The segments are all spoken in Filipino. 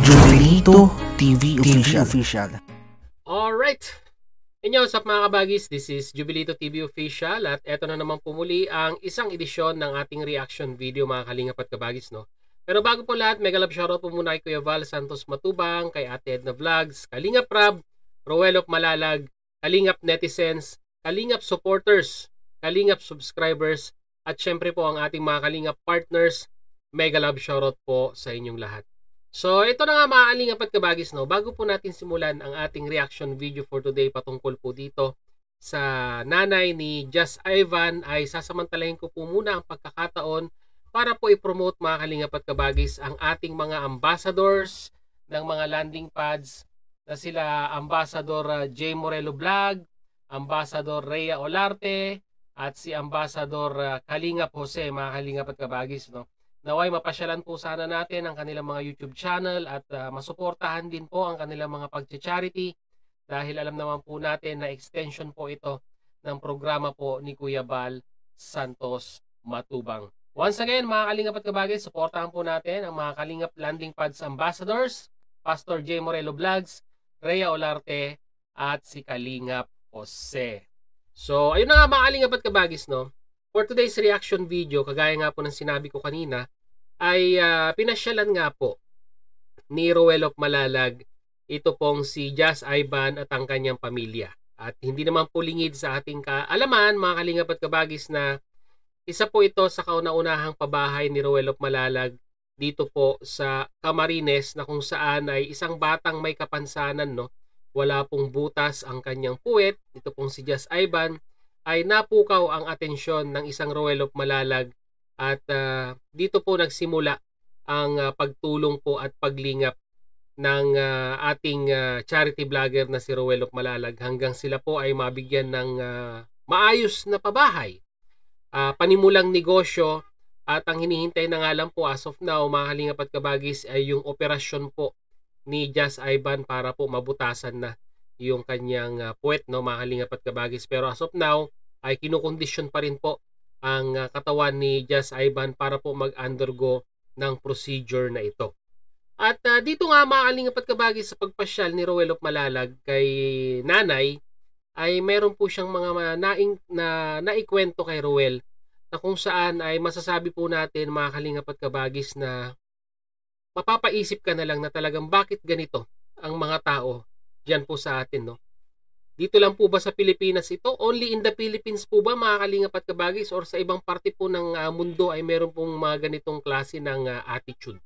Jubilito TV Official. Alright! Inyo, what's up mga kabagis? This is Jubilito TV Official at eto na naman pumuli ang isang edisyon ng ating reaction video mga kalingap at kabagis, no? Pero bago po lahat, mega love shoutout po muna kay Kuya Val Santos Matubang, kay Ate Edna Vlogs, Kalingap Rab, Roelop Malalag, Kalingap Netizens, Kalingap Supporters, Kalingap Subscribers, at syempre po ang ating mga Kalingap Partners. Mega love shoutout po sa inyong lahat. So ito na nga mga kalingap at kabagis, no? Bago po natin simulan ang ating reaction video for today patungkol po dito sa nanay ni Just Ivan, ay sasamantalahin ko po muna ang pagkakataon para po i-promote mga kalingap at kabagis ang ating mga ambassadors ng mga landing pads na sila Ambassador J. Morelo Vlog, Ambassador Rhea Olarte, at si Ambassador Kalingap Jose mga kalingap at kabagis, no? Naway mapasyalan po sana natin ang kanilang mga YouTube channel at masuportahan din po ang kanilang mga pag-charity dahil alam naman po natin na extension po ito ng programa po ni Kuya Val Santos Matubang. Once again mga kalingap at kabagay, suportahan po natin ang mga Kalingap Landing Pads Ambassadors, Pastor J. Morelo Vlogs, Rhea Olarte, at si Kalingap Jose. So ayun na nga mga kalingap at kabagis, no? For today's reaction video, kagaya nga po ng sinabi ko kanina, ay pinasyalan nga po ni Roelop Malalag ito pong si Just Ivan at ang kanyang pamilya. At hindi naman po lingid sa ating kaalaman mga kalingap at kabagis na isa po ito sa kauna-unahang pabahay ni Roelop Malalag dito po sa Camarines, na kung saan ay isang batang may kapansanan, no? Wala pong butas ang kanyang puwet. Ito pong si Just Ivan ay napukaw ang atensyon ng isang Roelop Malalag. At dito po nagsimula ang pagtulong po at paglingap ng ating charity vlogger na si Roelop Malalag hanggang sila po ay mabigyan ng maayos na pabahay, panimulang negosyo. At ang hinihintay na nga lang po as of now mga kalingap at kabagis ay yung operasyon po ni Just Ivan para po mabutasan na yung kanyang puwet, no mga kalingap at kabagis. Pero as of now ay kinukondisyon pa rin po ang katawan ni Just Ivan para po mag-undergo ng procedure na ito. At dito nga mga kalingap at kabagis, sa pagpasyal ni Roelop Malalag kay nanay, ay meron po siyang mga naikwento kay Roel na kung saan ay masasabi po natin mga kalingap at kabagis na mapapaisip ka na lang na talagang bakit ganito ang mga tao dyan po sa atin, no? Dito lang po ba sa Pilipinas ito? Only in the Philippines po ba mga kalingap at kabagis, or sa ibang parte po ng mundo ay meron pong mga ganitong klase ng attitude?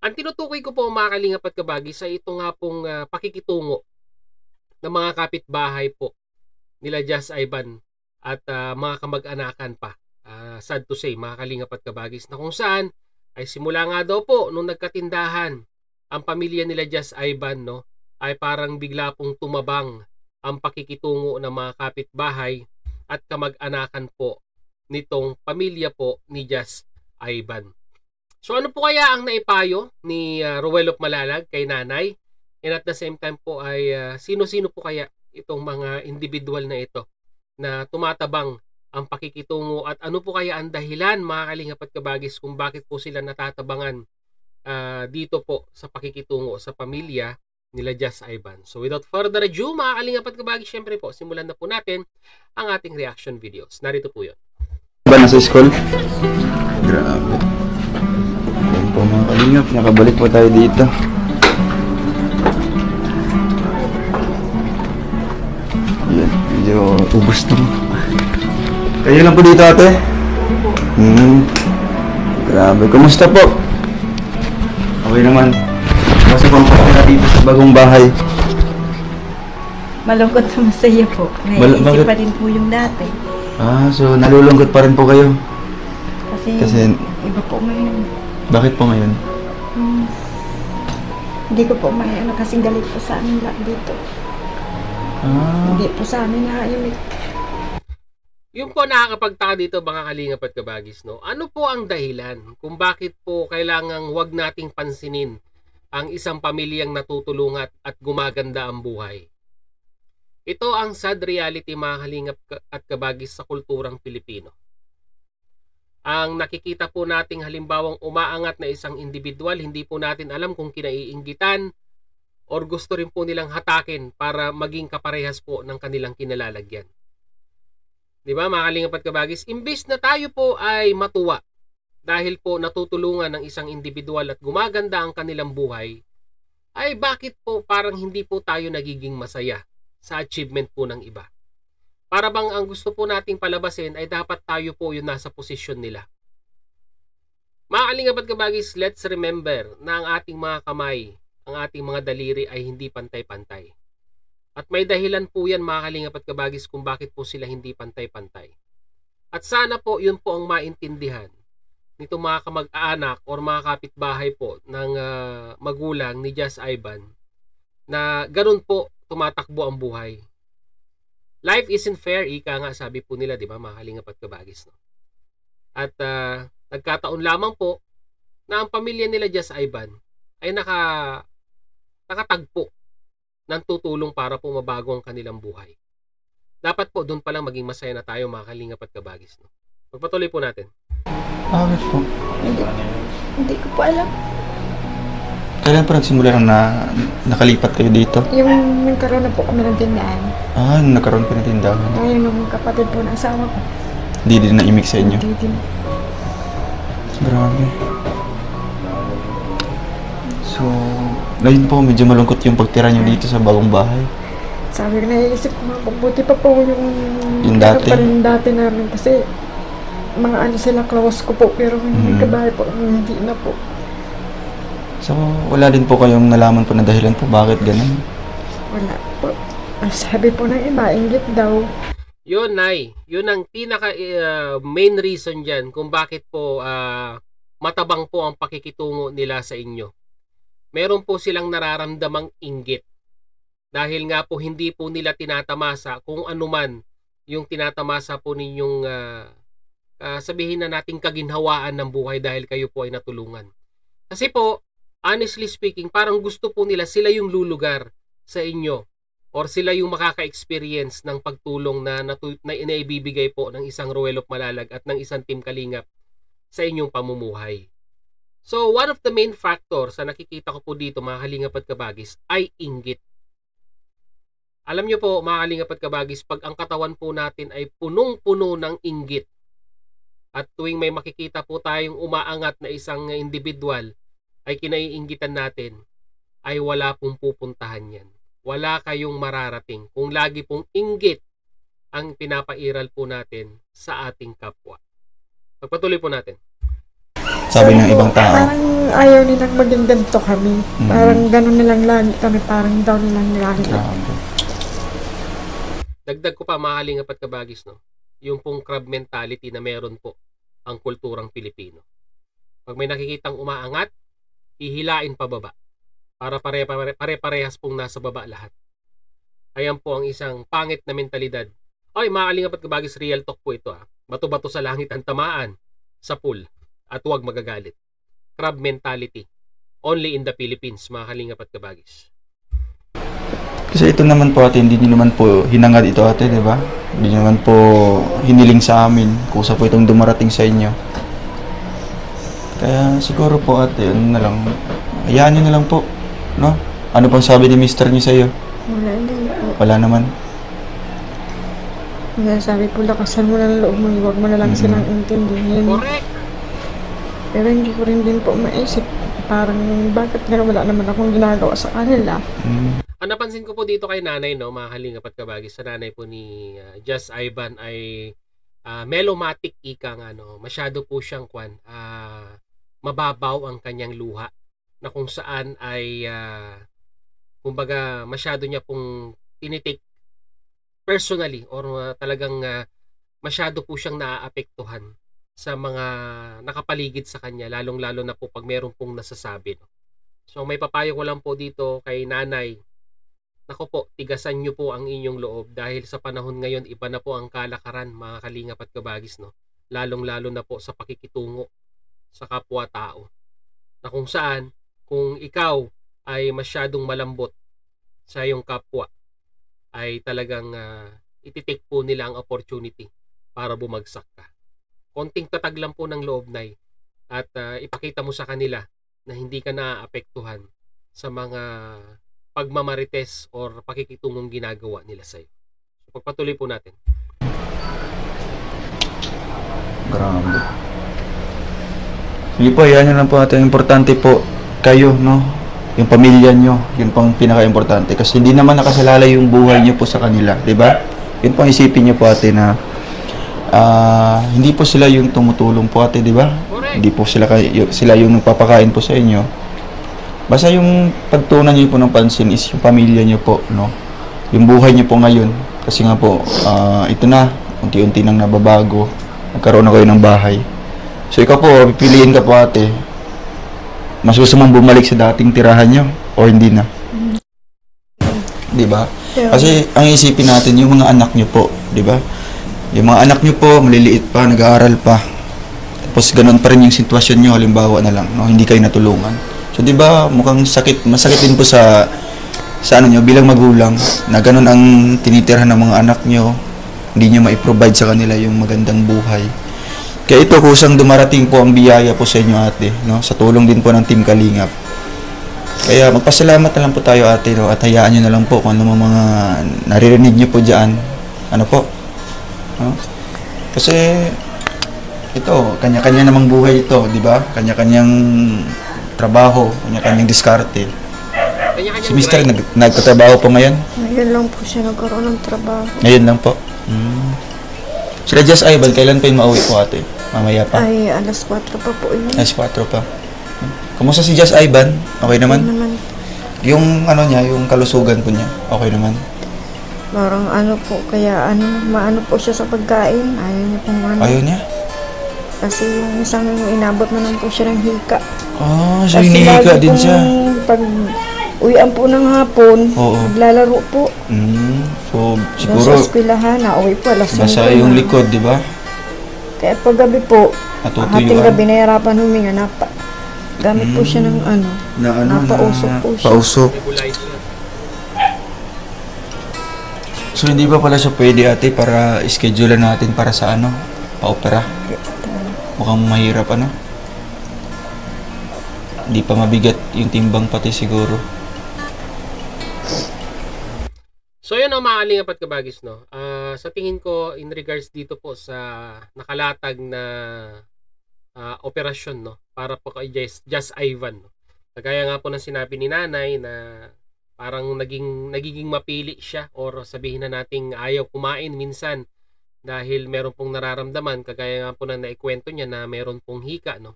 Ang tinutukoy ko po mga kalingap at kabagis ay ito nga pong pakikitungo ng mga kapitbahay po nila Just Ivan at mga kamag-anakan pa. Sad to say mga kalingap at kabagis, na kung saan ay simula nga daw po nung nagkatindahan ang pamilya nila Just Ivan, no, ay parang bigla pong tumabang ang pakikitungo ng mga kapitbahay at kamag-anakan po nitong pamilya po ni Just Ivan. So ano po kaya ang naipayo ni Roelop Malalag kay nanay? And at the same time po ay sino-sino po kaya itong mga individual na ito na tumatabang ang pakikitungo, at ano po kaya ang dahilan mga kalingap at kabagis kung bakit po sila natatabangan dito po sa pakikitungo sa pamilya nila Just Ivan. So without further ado mga kalingap at kabagis, syempre po simulan na po natin ang ating reaction videos. Narito po yun. Ba nasa school? Grabe. Yan po mga kalingap, nakabalik po tayo dito. Yan, medyo ubos na. Kayo lang po dito ate? Grabe, kumusta po? Okay naman. Kasi pang na dito sa bagong bahay. Malungkot na masaya po. Naisip pa rin po yung dati. So nalulungkot pa rin po kayo? Kasi iba po ngayon. Bakit po ngayon? Hindi ko po may kasing galit po sa amin lang dito. Hindi po sa amin nakayumit. Yung po nakakapagtaka dito mga kalingap at kabagis, no? Ano po ang dahilan kung bakit po kailangang wag nating pansinin ang isang pamilyang natutulungan at gumaganda ang buhay? Ito ang sad reality mga kalingap at kabagis sa kulturang Pilipino. Ang nakikita po nating halimbawang umaangat na isang individual, hindi po natin alam kung kinaiinggitan or gusto rin po nilang hatakin para maging kaparehas po ng kanilang kinalalagyan. Di ba mga kalingap at kabagis? Imbis na tayo po ay matuwa dahil po natutulungan ng isang individual at gumaganda ang kanilang buhay, ay bakit po parang hindi po tayo nagiging masaya sa achievement po ng iba? Para bang ang gusto po nating palabasin ay dapat tayo po yung nasa posisyon nila. Mga kalingap at kabagis, let's remember na ang ating mga kamay, ang ating mga daliri ay hindi pantay-pantay. At may dahilan po yan mga kalingap at kabagis kung bakit po sila hindi pantay-pantay. At sana po yun po ang maintindihan nito mga kamag-anak or mga kapitbahay po ng magulang ni Just Ivan na ganun po tumatakbo ang buhay. Life isn't fair, ika nga sabi po nila, di ba mga kalingap at kabagis. No? At nagkataon lamang po na ang pamilya nila Just Ivan ay nakatagpo ng tutulong para po mabago ang kanilang buhay. Dapat po doon pa lang maging masaya na tayo mga kalingap at kabagis. No? Pagpatuloy po natin. Bakit po? Hindi ko po alam. Kailan po nagsimula na nakalipat kayo dito? Yung nagkaroon na po kami ng tindahan. Nagkaroon po ng tindahan. Ngayon ng kapatid po ng asawa ko. Hindi din na-imik sa inyo? Hindi din. Grabe. So, ngayon po medyo malungkot yung pagtira nyo dito sa bagong bahay. Sabi ko, naiisip ko nga, buti pa po Yung dati? Yung dati namin kasi mga sila close ko po pero yung kabahay po hindi na po. So, wala din po kayong nalaman po na dahilan po bakit ganun? Wala po. Ang sabi po ng iba, inggit daw. Yun, Nay. Yun ang pinaka main reason dyan kung bakit po matabang po ang pakikitungo nila sa inyo. Meron po silang nararamdamang inggit. Dahil nga po hindi po nila tinatamasa kung anuman yung tinatamasa po ninyong sabihin na nating kaginhawaan ng buhay dahil kayo po ay natulungan. Kasi po, honestly speaking, parang gusto po nila sila yung lulugar sa inyo or sila yung makaka-experience ng pagtulong na inaibibigay po ng isang Ruelop Malalag at ng isang Team Kalingap sa inyong pamumuhay. So, one of the main factors na nakikita ko po dito mga kalingap at kabagis ay inggit. Alam nyo po mga kalingap at kabagis, pag ang katawan po natin ay punong-puno ng inggit at tuwing may makikita po tayong umaangat na isang individual ay kinaiinggitan natin, ay wala pong pupuntahan yan. Wala kayong mararating kung lagi pong inggit ang pinapairal po natin sa ating kapwa. Pagpatuloy po natin. Sabi ng ibang tao. Parang ayaw nilang maging ganito kami. Parang gano'n nilang lagi kami. Parang daw nilang lagi. Dagdag ko pa mga kalingap at kabagis, no? Yung pong crab mentality na meron po ang kulturang Pilipino. Pag may nakikitang umaangat, hihilain pababa para pare-parehas pong nasa baba lahat. Ayan po ang isang pangit na mentalidad. Ay, mga kalingap at kabagis, real talk po ito. Bato-bato sa langit ang tamaan sa pool at huwag magagalit. Crab mentality. Only in the Philippines, mga kalingap at kabagis. Kasi ito naman po ate, hindi naman po hinangad ito ate, di ba? Hindi naman po hiniling sa amin. Kusa po itong dumarating sa inyo. Kaya siguro po ate, ano na lang, hayaan nyo na lang po, no? Ano pang sabi ni mister nyo sa'yo? Wala din po. Wala naman. Kaya sabi po, lakasan mo na ng loob mo. Huwag mo na lang silang intindihin. Correct! Pero hindi ko rin din po maisip. Parang bakit nga wala naman akong ginagawa sa kanila. Ang napansin ko po dito kay nanay, no, mga kalingap at kabagis, sa nanay po ni Just Ivan ay melomatic ika nga, no. Masyado po siyang mababaw ang kanyang luha na kung saan ay kumbaga masyado niya pong tinitake personally or talagang masyado po siyang naaapektuhan sa mga nakapaligid sa kanya, lalong-lalo na po pag meron pong nasasabi, no. So may papayo ko lang po dito kay nanay. Nako po, tigasan nyo po ang inyong loob dahil sa panahon ngayon iba na po ang kalakaran mga kalingap at kabagis, no. Lalong-lalo na po sa pakikitungo sa kapwa-tao. Na kung saan, kung ikaw ay masyadong malambot sa iyong kapwa, ay talagang ititake po nila ang opportunity para bumagsak ka. konting tatag lang po ng loob, Nay, at ipakita mo sa kanila na hindi ka naaapektuhan sa mga pagmamarites or pakikitungong ginagawa nila sa'yo. So, pagpatuloy po natin. Grabe. Sige po, yan yun lang po natin. Importante po kayo, no? Yung pamilya nyo, yun pang pinaka-importante. Kasi hindi naman nakasalalay yung buhay nyo po sa kanila, di ba? Yun pang isipin nyo po ate na hindi po sila yung tumutulong po ate, di ba? Hindi po sila yung nagpapakain po sa inyo. Basta yung pagtunan nyo po ng pansin is yung pamilya nyo po, no? Yung buhay nyo po ngayon. Kasi nga po, ito na, unti-unti nang nababago. Nagkaroon na kayo ng bahay. So ikaw po, pipiliin ka po ate. Mas gusto mong bumalik sa dating tirahan nyo o hindi na? Di ba? Kasi ang isipin natin yung mga anak nyo po, di ba? Yung mga anak nyo po, maliliit pa, nag-aaral pa. Tapos ganun pa rin yung sitwasyon nyo, halimbawa na lang, no? Hindi kayo natulungan. So di ba, mukhang masakit din po sa ano nyo bilang magulang na ganun ang tinitirhan ng mga anak nyo, hindi nyo ma-provide sa kanila yung magandang buhay. Kaya ito, kusang dumarating po ang biyaya po sa inyo ate, no? Sa tulong din po ng Team Kalingap. Kaya magpasalamat na lang po tayo ate, no? At hayaan nyo na lang po kung ano mga naririnig nyo po dyan. Ano po? No? Kasi ito, kanya-kanya namang buhay ito, di ba? Kanya-kanyang trabaho, kanya-kanyang diskarte. Si Mr. nagtatrabaho po ngayon? Ngayon lang po siya nagkaroon ng trabaho. Ngayon lang po. Sila Just Ivan, kailan pa yung mauwi po ate? Mamaya pa? Ay, alas 4 pa po yun. Alas 4 pa. Kumusta si Just Ivan? Okay naman? Okay naman. Yung ano niya, yung kalusugan po niya, okay naman? Parang ano po, kaya maano po siya sa pagkain. Ayaw niya pong ano. Ayaw niya? Kasi yung isang inabot na lang po siya ng hika. So hinihika din siya. Pag uwian po ng hapon, naglalaro po. So siguro sa eskwelahan, nauwi po alas 5. basa yung likod, di ba? Kaya pag gabi po, hating gabi nahirapan huminga, gamit po siya ng napausok po siya. Pausok. So hindi ba pala siya pwede ate para schedule natin para sa pa-opera? Mukhang mahirap Hindi pa mabigat yung timbang pati siguro. So yun ang mga kalingap at kabagis, no? Sa tingin ko, in regards dito po sa nakalatag na operasyon, no? Para po kay Just Ivan, no? Kagaya nga po ng sinabi ni nanay na parang nagiging mapili siya or sabihin na nating ayaw kumain minsan dahil meron pong nararamdaman, kagaya nga po na naikwento niya na meron pong hika, no?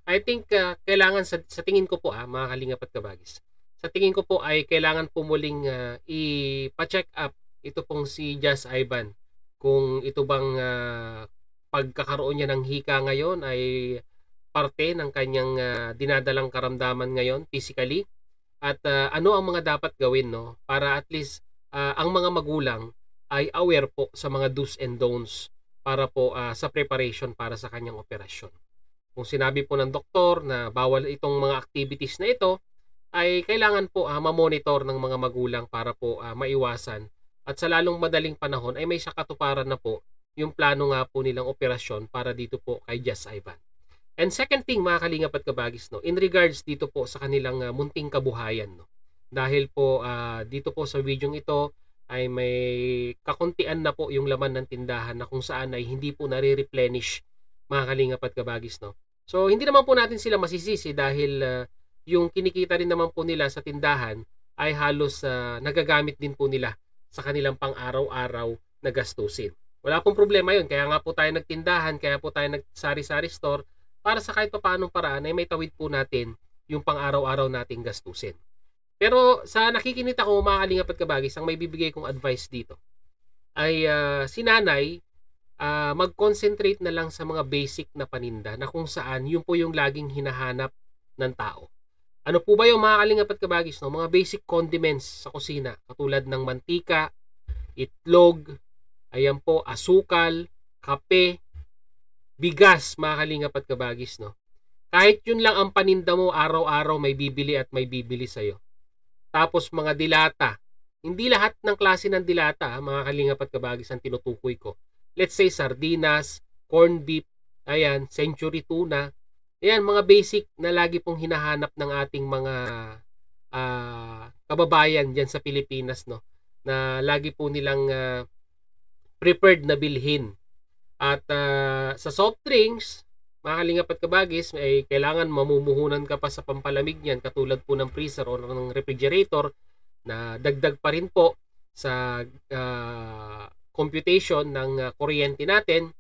I think kailangan sa tingin ko po mga kalingap at kabagis, sa tingin ko po ay kailangan po muling ipa-check up ito pong si Just Ivan kung ito bang pagkakaroon niya ng hika ngayon ay parte ng kanyang dinadalang karamdaman ngayon physically, at ano ang mga dapat gawin, no, para at least ang mga magulang ay aware po sa mga do's and don'ts para po sa preparation para sa kanyang operasyon. Kung sinabi po ng doktor na bawal itong mga activities na ito, ay kailangan po ma-monitor ng mga magulang para po maiwasan, at sa lalong madaling panahon ay may sakatuparan na po yung plano nga po nilang operasyon para dito po kay Just Ivan. And second thing mga kalingap at kabagis, no, in regards dito po sa kanilang munting kabuhayan, no, dahil po dito po sa video ito ay may kakuntian na po yung laman ng tindahan na kung saan ay hindi po nare-replenish mga kalingap at kabagis, no. So hindi naman po natin sila masisisi dahil yung kinikita rin naman po nila sa tindahan ay halos nagagamit din po nila sa kanilang pang-araw-araw na gastusin. Wala pong problema yun. Kaya nga po tayo nagtindahan, kaya po tayo nagsari-sari store para sa kahit paanong paraan ay may tawid po natin yung pang-araw-araw nating gastusin. Pero sa nakikinig ako mga kalingap at kabagis, ang may bibigay kong advice dito ay si nanay mag-concentrate na lang sa mga basic na paninda na kung saan yun po yung laging hinahanap ng tao. Ano po ba yung mga kalingap at kabagis, no? Mga basic condiments sa kusina katulad ng mantika, itlog, ayan po, asukal, kape, bigas mga kalingap at kabagis, no? Kahit yun lang ang paninda mo, araw-araw may bibili at may bibili sa'yo. Tapos mga dilata. Hindi lahat ng klase ng dilata mga kalingap at kabagis ang tinutukoy ko. Let's say sardinas, corned beef, Ayan, century tuna. Ayan, mga basic na lagi pong hinahanap ng ating mga kababayan dyan sa Pilipinas, no? Na lagi po nilang prepared na bilhin. At sa soft drinks, mga kalingap at kabagis, ay kailangan mamumuhunan ka pa sa pampalamig niyan, katulad po ng freezer o ng refrigerator, na dagdag pa rin po sa computation ng kuryente natin.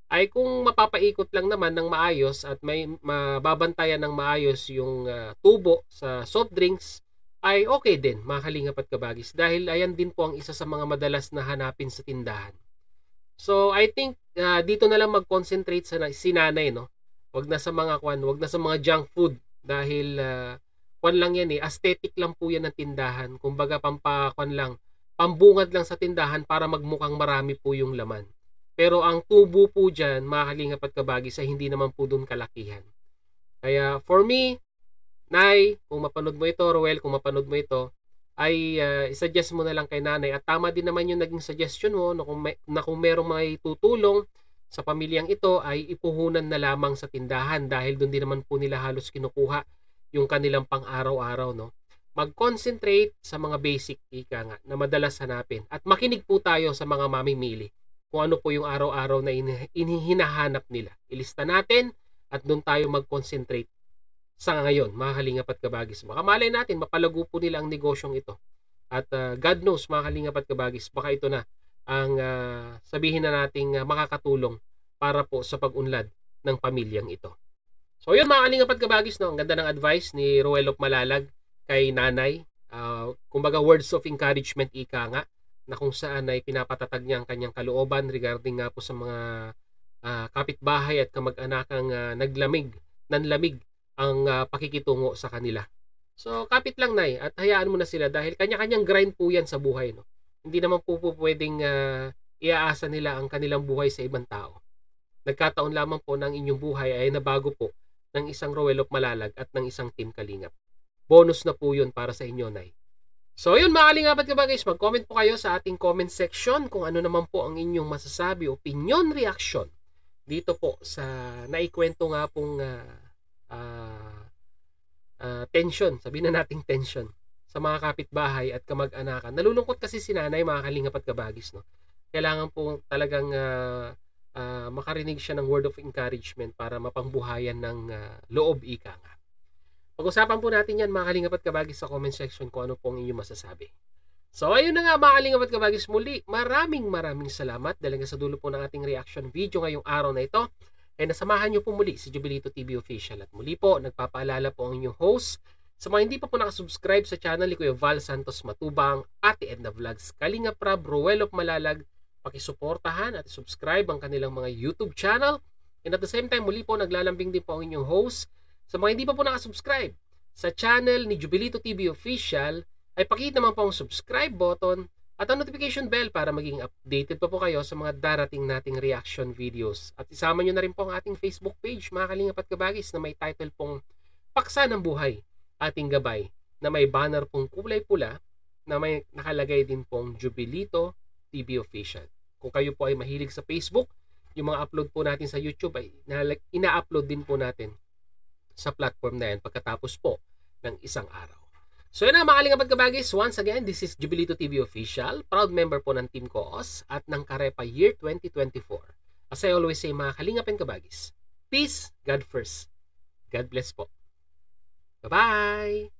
Ay kung mapapaikot lang naman ng maayos at may mababantayan ng maayos yung tubo sa soft drinks, ay okay din, mga kalingap at kabagis, dahil ayan din po ang isa sa mga madalas na hanapin sa tindahan. So I think dito na lang mag-concentrate si nanay, no. Wag na sa mga wag na sa mga junk food, dahil lang yan aesthetic lang po yan ng tindahan. Kumbaga lang, pambungad lang sa tindahan para magmukhang marami po yung laman. Pero ang tubo po diyan, mga kalingap at kabagis, ay hindi naman po doon kalakihan. Kaya for me, Nay, kung mapanood mo ito, Roel, kung mapanood mo ito, ay i-suggest mo na lang kay nanay. At tama din naman yung naging suggestion mo na kung merong may tutulong sa pamilyang ito, ay ipuhunan na lamang sa tindahan, dahil doon din naman po nila halos kinukuha yung kanilang pang-araw-araw, no? Mag-concentrate sa mga basic, ika nga, na madalas hanapin. At makinig po tayo sa mga mamimili kung ano po yung araw-araw na hinahanap nila. Ilista natin at doon tayo mag-concentrate sa ngayon, mga kalingap at kabagis. Baka malay natin, mapalago po nila ang negosyong ito. At God knows, mga kalingap at kabagis, baka ito na ang sabihin na nating makakatulong para po sa pag-unlad ng pamilyang ito. So yun, mga kalingap at kabagis, no? Ang ganda ng advice ni Roel of Malalag kay nanay. Kumbaga words of encouragement, ika nga, na kung saan ay pinapatatag niya ang kanyang kalooban regarding nga po sa mga kapitbahay at kamag-anakang nanlamig ang pakikitungo sa kanila. So, kapit lang, Nay, at hayaan mo na sila, dahil kanya-kanyang grind po yan sa buhay, no? Hindi naman po pwedeng iaasa nila ang kanilang buhay sa ibang tao. Nagkataon lamang po ng inyong buhay ay nabago po ng isang Roel of Malalag at ng isang Team Kalingap. Bonus na po yun para sa inyo, Nay. So, yun, mga kalingap at kabagis, mag-comment po kayo sa ating comment section kung ano naman po ang inyong masasabi, opinion, reaction dito po sa naikwento nga pong tension, sabihin na nating tension sa mga kapitbahay at kamag-anakan. Nalulungkot kasi si nanay, mga kalingap at kabagis, no? Kailangan po talagang makarinig siya ng word of encouragement para mapangbuhayan ng loob, ika nga. Pag-usapan po natin yan, mga kalingap at kabagis, sa comment section kung ano po ang inyong masasabi. So ayun na nga, mga kalingap at kabagis, muli maraming salamat dahil sa dulo po ng ating reaction video ngayong araw na ito. Ay nasamahan niyo po muli si Jubilito TV Official. At muli po, nagpapaalala po ang inyong host. Sa mga hindi pa po nakasubscribe sa channel ni Kuya Val Santos Matubang, Ate Edna Vlogs, Kalinga Prab, Roel of Malalag, pakisuportahan at subscribe ang kanilang mga YouTube channel. And at the same time, muli po, naglalambing din po ang inyong host. Sa mga hindi pa po nakasubscribe sa channel ni Jubilito TV Official, ay pakihit naman po ang subscribe button at ang notification bell para maging updated pa po kayo sa mga darating nating reaction videos. At isama nyo na rin po ang ating Facebook page, mga kalingap at kabagis, na may title pong Paksa ng Buhay, Ating Gabay, na may banner pong kulay pula na may nakalagay din pong Jubilito TV Official. Kung kayo po ay mahilig sa Facebook, yung mga upload po natin sa YouTube ay ina-upload din po natin sa platform na yan pagkatapos po ng isang araw. So yun na, mga kalingap at kabagis, once again, this is Jubilito TV Official, proud member po ng Team Koos at ng Karepa Year 2024. As I always say, mga kalingap and kabagis, peace, God first. God bless po. Bye-bye!